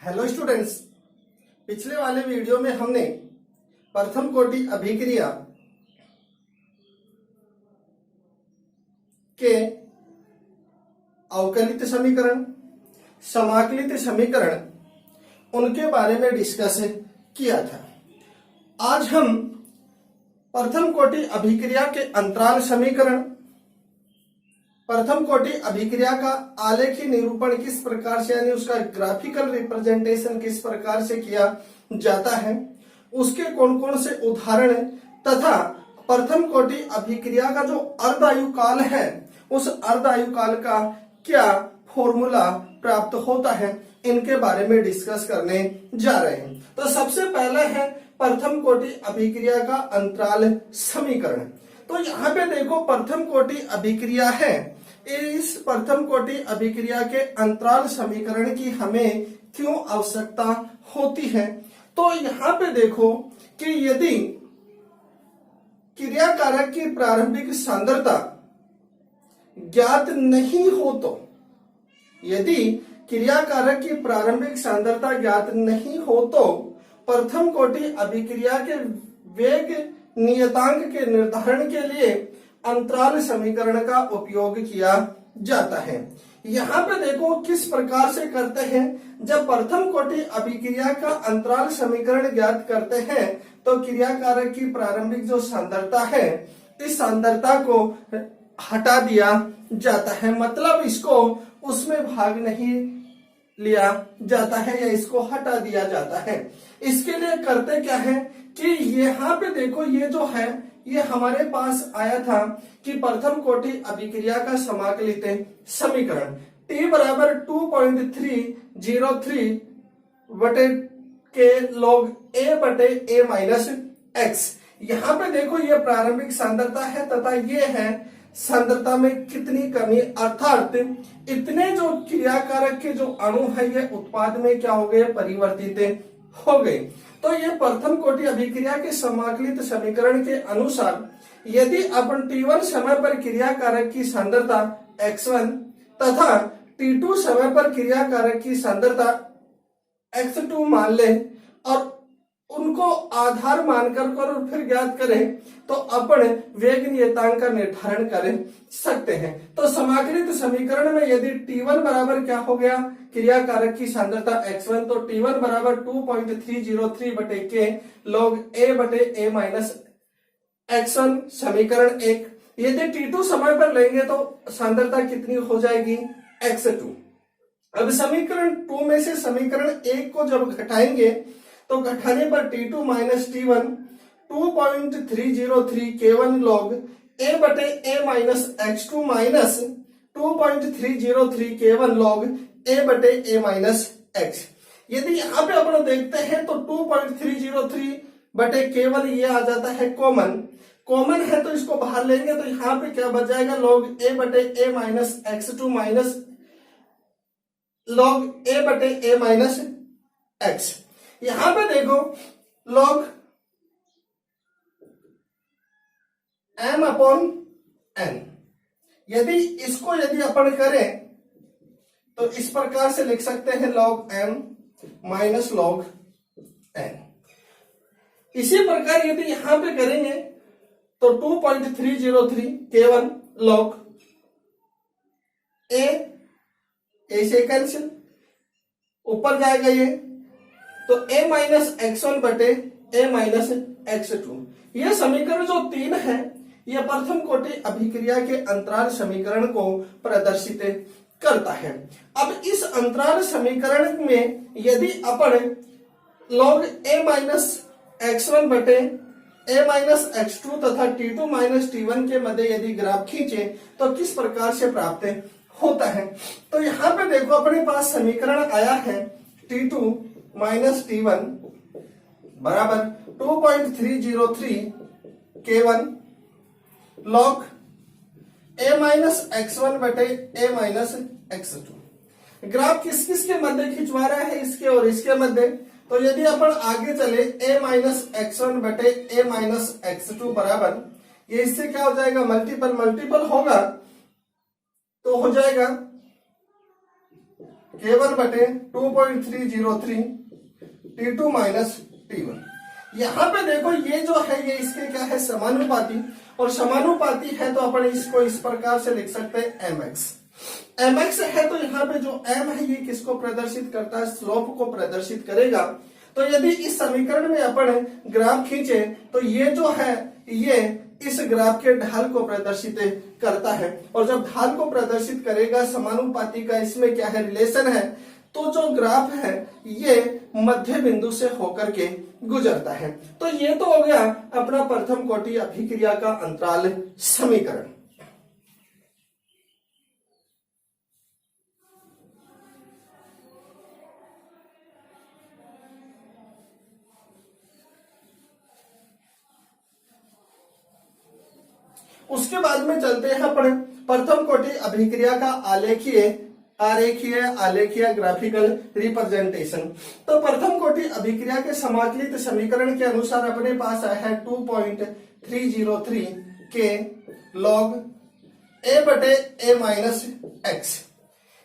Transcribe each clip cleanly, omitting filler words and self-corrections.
Hello students, पिछले वाले video में हमने प्रथम कोटि अभिक्रिया के अवकलित समीकरण, समाकलित समीकरण, उनके बारे में डिस्कस किया था। आज हम प्रथम कोटि अभिक्रिया के अंतराल समीकरण, प्रथम कोटि अभिक्रिया का आलेखी निरूपण किस प्रकार से यानी उसका ग्राफिकल रिप्रेजेंटेशन किस प्रकार से किया जाता है, उसके कौन कौन से उदाहरण तथा प्रथम कोटि अभिक्रिया का जो अर्धायु काल है उस अर्धायु काल का क्या फॉर्मूला प्राप्त होता है, इनके बारे में डिस्कस करने जा रहे हैं। तो सबसे पहला है प्रथम कोटि अभिक्रिया का अंतराल समीकरण। तो यहाँ पे देखो प्रथम कोटि अभिक्रिया है, इस प्रथम कोटि अभिक्रिया के अंतराल समीकरण की हमें क्यों आवश्यकता होती है। तो यहाँ पे देखो कि यदि क्रिया कारक की प्रारंभिक सांद्रता ज्ञात नहीं हो तो, यदि क्रिया कारक की प्रारंभिक सांद्रता ज्ञात नहीं हो तो प्रथम कोटि अभिक्रिया के वेग नियतांक के निर्धारण के लिए अंतराल समीकरण का उपयोग किया जाता है। यहाँ पे देखो किस प्रकार से करते हैं। जब प्रथम कोटि अभिक्रिया का अंतराल समीकरण ज्ञात करते हैं तो क्रिया कारक की प्रारंभिक जो सांद्रता है इस सांद्रता को हटा दिया जाता है, मतलब इसको उसमें भाग नहीं लिया जाता है या इसको हटा दिया जाता है। इसके लिए करते क्या है कि यहाँ पे देखो ये जो है ये हमारे पास आया था कि प्रथम कोटि अभिक्रिया का समाकलित समीकरण t बराबर 2.303 बटे के log a बटे a माइनस एक्स। यहाँ पे देखो ये प्रारंभिक सांद्रता है तथा ये है सांद्रता में कितनी कमी, अर्थात इतने जो क्रिया कारक के जो अणु है ये उत्पाद में क्या हो गए, परिवर्तित हो गए। तो ये प्रथम कोटि अभिक्रिया के समाकलित समीकरण के अनुसार यदि अपन t1 समय पर क्रिया कारक की सांद्रता x1 तथा t2 समय पर क्रिया कारक की सांद्रता x2 मान ले और उनको आधार मानकर और फिर ज्ञात करें तो अपन वेग नियतांक का निर्धारण कर सकते हैं। तो समाकलित समीकरण में यदि t1 बराबर क्या हो गया, क्रिया कारक की सांद्रता x1, तो t1 बराबर 2.303 बटे के log a बटे a माइनस x1 समीकरण एक। यदि t2 समय पर लेंगे तो सांद्रता कितनी हो जाएगी, x2। अब समीकरण 2 में से समीकरण 1 को जब घटाएंगे तो घटाने पर t2 minus t1 2.303 k1 log a बटे a minus x2 minus 2.303 k1 log a बटे a माइनस x। यदि यहाँ पे अपन देखते हैं तो 2.303 बटे k1 ये आ जाता है कॉमन है तो इसको बाहर लेंगे तो यहाँ पे क्या बच जाएगा, log a बटे a minus x2 minus log a बटे a माइनस x। यहां पे देखो log m अपॉन n, यदि अपन करें तो इस प्रकार से लिख सकते हैं log m minus log n। इसी प्रकार यदि यहां पे करेंगे तो 2.303 k1 log a से कैंसिल, ऊपर जाएगा ये तो a माइनस x1 बटे a माइनस x2। यह समीकरण जो 3 है यह प्रथम कोटि अभिक्रिया के अंतराल समीकरण को प्रदर्शित करता है। अब इस अंतराल समीकरण में यदि अपन log a माइनस x1 बटे a माइनस x2 तथा t2 माइनस t1 के मध्य यदि ग्राफ खींचे तो किस प्रकार से प्राप्त होता है। तो यहाँ पे देखो अपने पास समीकरण आया है t2 माइनस t1 बराबर 2.303 k1 log a minus x1 बटे a माइनस x2। ग्राफ किस किस के मध्य खिंचवा रहा है, इसके और इसके मध्य। तो यदि अपन आगे चले a माइनस x1 बटे a माइनस x2 बराबर, ये इससे क्या हो जाएगा, मल्टीपल होगा तो हो जाएगा K1 बटे 2.303 T2 माइनस T1। यहाँ पे देखो ये जो है ये इसके क्या है, समानुपाती, और समानुपाती है तो अपन इसको इस प्रकार से लिख सकते हैं mx। mx है तो यहाँ पे जो m है ये किसको प्रदर्शित करता है, स्लोप को प्रदर्शित करेगा। तो यदि इस समीकरण में अपन ग्राफ खींचे तो ये जो है ये इस ग्राफ के ढाल को प्रदर्शित करता है, और जब ढाल को प्रदर्शित करेगा समानुपाती का इसमें क्या है, रिलेशन है, तो जो ग्राफ है ये मध्य बिंदु से होकर के गुजरता है। तो ये तो हो गया अपना प्रथम कोटि अभिक्रिया का अंतराल समीकरण। उसके बाद में चलते हैं अपन प्रथम कोटि अभिक्रिया का आलेखीय ग्राफिकल रिप्रेजेंटेशन। तो प्रथम कोटि अभिक्रिया के समाकलित समीकरण के अनुसार अपने पास है 2.303 के log a बटे a माइनस एक्स।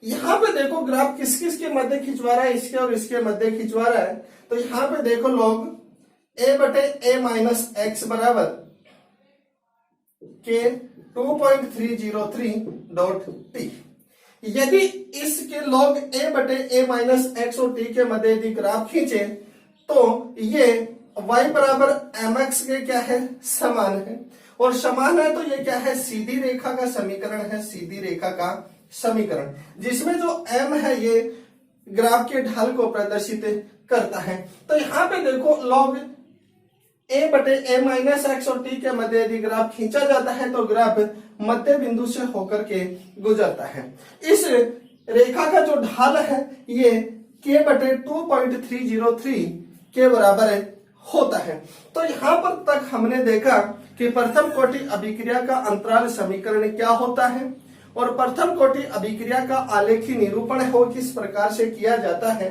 यहाँ पे देखो ग्राफ किस किस के मध्य खिंचवा रहा है, इसके और इसके मध्य खिंचवा रहा है। तो यहाँ पे देखो log a बटे a माइनस एक्स बराबर के 2.303 यदि इसके log a बटे a माइनस एक्स और t के मध्य यदि ग्राफ खींचे तो ये y बराबर mx के क्या है, समान है, और समान है तो ये क्या है, सीधी रेखा का समीकरण है, सीधी रेखा का समीकरण, जिसमें जो m है ये ग्राफ के ढाल को प्रदर्शित करता है। तो यहाँ पे देखो log a बटे a माइनस एक्स और t के मध्य यदि ग्राफ खींचा जाता है तो ग्राफ मध्य बिंदु से होकर के गुजरता है। इस रेखा का जो ढाल है ये k बटे 2.303 के बराबर होता है। तो यहाँ पर तक हमने देखा कि प्रथम कोटि अभिक्रिया का अंतराल समीकरण क्या होता है और प्रथम कोटि अभिक्रिया का आलेखी निरूपण हो किस प्रकार से किया जाता है।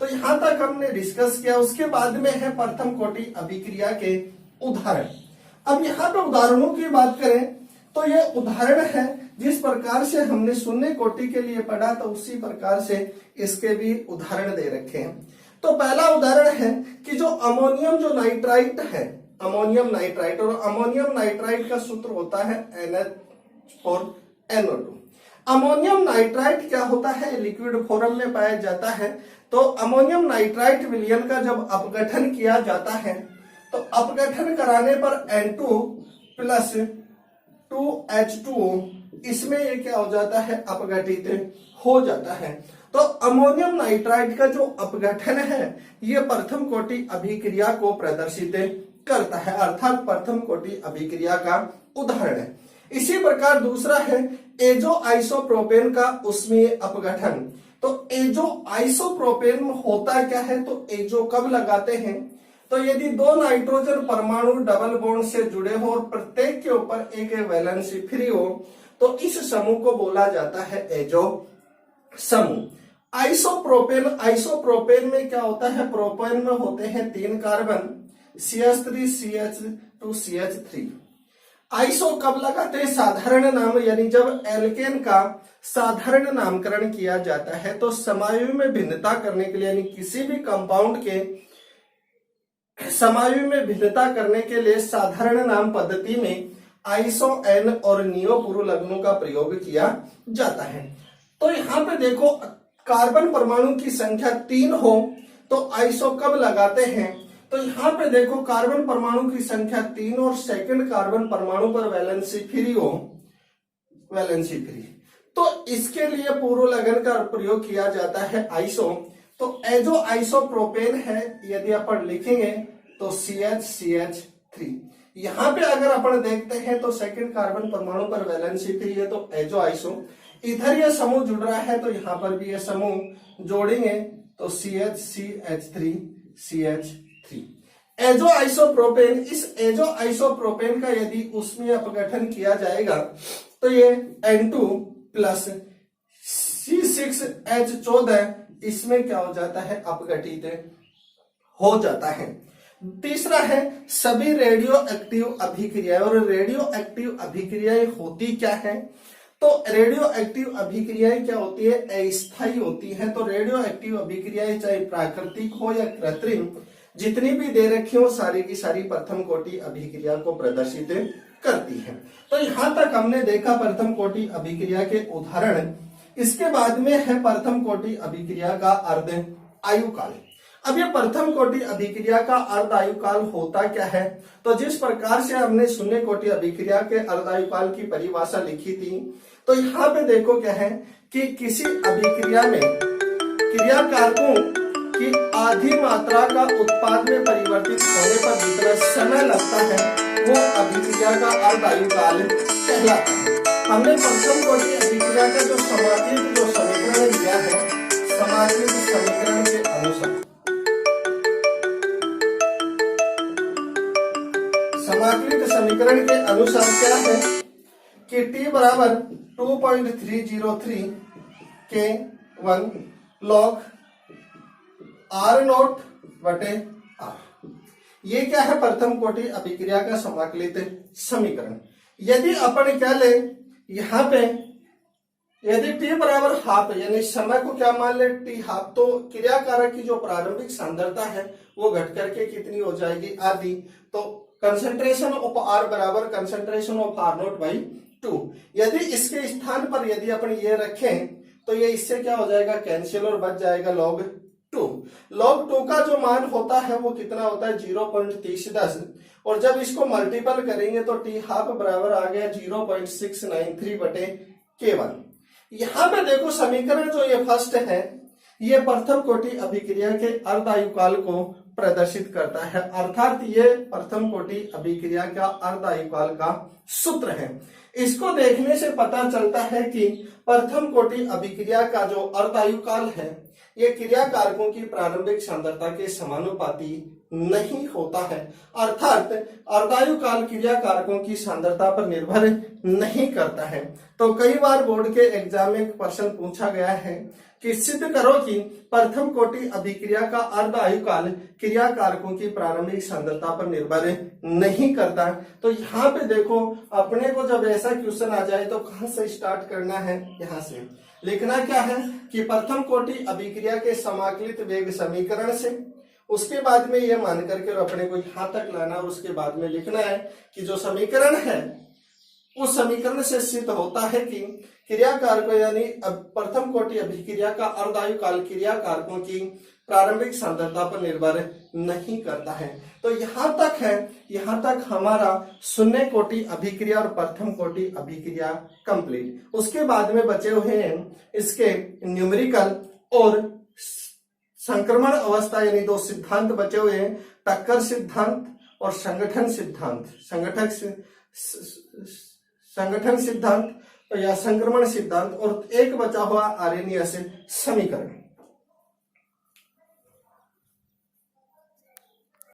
तो यहां तक हमने डिस्कस किया। उसके बाद में है प्रथम कोटि अभिक्रिया के उदाहरण। अब यहाँ पे उदाहरणों की बात करें तो ये उदाहरण है जिस प्रकार से हमने शून्य कोटि के लिए पढ़ा तो उसी प्रकार से इसके भी उदाहरण दे रखे हैं। तो पहला उदाहरण है कि जो अमोनियम जो नाइट्राइट है, अमोनियम नाइट्राइट, और अमोनियम नाइट्राइट का सूत्र होता है NH4NO2। अमोनियम नाइट्राइट क्या होता है, लिक्विड फॉर्म में पाया जाता है। तो अमोनियम नाइट्राइट विलयन का जब अपघटन किया जाता है तो अपघटन कराने पर N2 प्लस 2H2O इसमें ये क्या हो जाता है, अपघटित हो जाता है। तो अमोनियम नाइट्राइट का जो अपघटन है ये प्रथम कोटि अभिक्रिया को प्रदर्शित करता है, अर्थात प्रथम कोटि अभिक्रिया का उदाहरण है। इसी प्रकार दूसरा है एजो आइसोप्रोपेन का उष्मीय अपघटन। तो एजो आइसोप्रोपेन में होता क्या है, तो एजो कब लगाते हैं, तो यदि दो नाइट्रोजन परमाणु डबल बॉन्ड से जुड़े हो और प्रत्येक के ऊपर एक वैलेंसी फ्री हो तो इस समूह को बोला जाता है एजो समूह। आइसोप्रोपेन, आइसोप्रोपेन में क्या होता है, प्रोपेन में होते हैं 3 carbon CH3 CH2 CH3। Iso कब लगाते हैं, साधारण नाम, यानी जब एल्केन का साधारण नामकरण किया जाता है तो समायु में भिन्नता करने के लिए, यानी किसी भी कंपाउंड के समायु में भिन्नता करने के लिए साधारण नाम पद्धति में आइसो एन और नियो पूर्व लग्नों का प्रयोग किया जाता है। तो यहाँ पे देखो कार्बन परमाणु की संख्या 3 हो तो आइसो कब लगाते हैं, तो यहाँ पे देखो कार्बन परमाणु की संख्या 3 और सेकंड कार्बन परमाणु पर वैलेंसी फ्री हो, वैलेंसी फ्री, तो इसके लिए पूर्व लगन का प्रयोग किया जाता है आइसो। तो एजो आइसोप्रोपेन है, यदि अपन लिखेंगे तो CH3। यहाँ पे अगर अपन देखते हैं तो सेकंड कार्बन परमाणु पर वैलेंसी फ्री है तो एजो आइसो। इधर ये समूह जुड़ रहा है तो यहाँ पर भी ये समूह जोड़ेंगे तो CH3 CH3। एजो आइसोप्रोपेन, इस एजो आइसोप्रोपेन का यदि उसमें अपघटन किया जाएगा तो ये N2 प्लस C6H14 इसमें क्या हो जाता है, अपघटित हो जाता है। तीसरा है सभी रेडियो एक्टिव अभिक्रियाएं, और रेडियो एक्टिव अभिक्रियाएं होती क्या है, तो तो रेडियो एक्टिव अभिक्रियाएं क्या होती है, अस्थायी होती है। तो रेडियो एक्टिव अभिक्रियाएं चाहे प्राकृतिक हो या कृत्रिम, जितनी भी दे रखी हो सारी की सारी प्रथम कोटि अभिक्रिया को प्रदर्शित करती है। तो यहां तक हमने देखा प्रथम कोटि अभिक्रिया के उदाहरण। इसके बाद में है प्रथम कोटि अभिक्रिया का अर्ध आयुकाल। अब ये प्रथम कोटि अभिक्रिया का अर्ध आयुकाल होता क्या है, तो जिस प्रकार से हमने शून्य कोटि अभिक्रिया के अर्ध आयुकाल की परिभाषा लिखी थी, तो यहाँ पे देखो क्या है कि किसी अभिक्रिया में क्रिया कारकों की आधी मात्रा का उत्पाद में परिवर्तित होने पर जितना समय लगता है वो अभिक्रिया का अर्ध आयुकाल कहलाता है। हमने प्रथम कोटि अभिक्रिया का जो समाकलित जो समीकरण लिया है, समाकलित समीकरण के अनुसार, समाकलित समीकरण के अनुसार क्या है कि t बराबर 2.303 के 1 log r नोट बटे r। ये क्या है, प्रथम कोटि अभिक्रिया का समाकलित समीकरण। यदि अपन क्या ले यहाँ पे, यदि t बराबर हाफ यानी समय को क्या मान ले t हाफ, तो क्रिया कारक की जो प्रारंभिक सांद्रता है वो घट करके कितनी हो जाएगी, आधी। तो कंसंट्रेशन ऑफ आर बराबर concentration of R naught by 2। यदि इसके स्थान पर यदि अपन ये रखें तो ये इससे क्या हो जाएगा, कैंसिल, और बच जाएगा log 2। log 2 का जो मान होता है वो कितना होता है, 0.3010, और जब इसको मल्टीपल करेंगे तो t हाफ बराबर आ गया 0.693 बटे k1। यहाँ पे देखो समीकरण जो ये फर्स्ट है ये प्रथम कोटि अभिक्रिया के अर्ध आयुकाल को प्रदर्शित करता है, अर्थात ये प्रथम कोटि अभिक्रिया का अर्ध आयुकाल का सूत्र है। इसको देखने से पता चलता है कि प्रथम कोटि अभिक्रिया का जो अर्ध आयुकाल है ये क्रिया कारकों की प्रारंभिक सांद्रता के समानुपाती नहीं होता है, अर्थात अर्धायुकाल क्रिया कारकों की सांद्रता पर निर्भर नहीं करता है। तो कई बार बोर्ड के एग्जाम में प्रश्न पूछा गया है कि सिद्ध करो कि प्रथम कोटि अभिक्रिया का अर्ध आयुकाल क्रिया कारकों की प्रारंभिक सांद्रता पर निर्भर नहीं करता। तो यहाँ पे देखो अपने को जब ऐसा क्वेश्चन आ जाए तो कहां से स्टार्ट करना है, यहाँ से लिखना क्या है कि प्रथम कोटि अभिक्रिया के समाकलित वेग समीकरण से, उसके बाद में ये मान करके और अपने को यहाँ तक लाना, और उसके बाद में लिखना है कि जो समीकरण है उस समीकरण से सिद्ध होता है कि क्रिया कारकों यानी प्रथम कोटि अभिक्रिया का अर्ध आयुकाल क्रिया कारकों की प्रारंभिक सांद्रता पर निर्भर नहीं करता है। तो यहाँ तक है, यहाँ तक हमारा शून्य कोटि अभिक्रिया और प्रथम कोटि अभिक्रिया कंप्लीट। उसके बाद में बचे हुए हैं इसके न्यूमेरिकल और संक्रमण अवस्था यानी दो सिद्धांत बचे हुए हैं, टक्कर सिद्धांत और संगठन सिद्धांत, संगठन सिद्धांत या संक्रमण सिद्धांत, और एक बचा हुआ आर्यनीय समीकरण।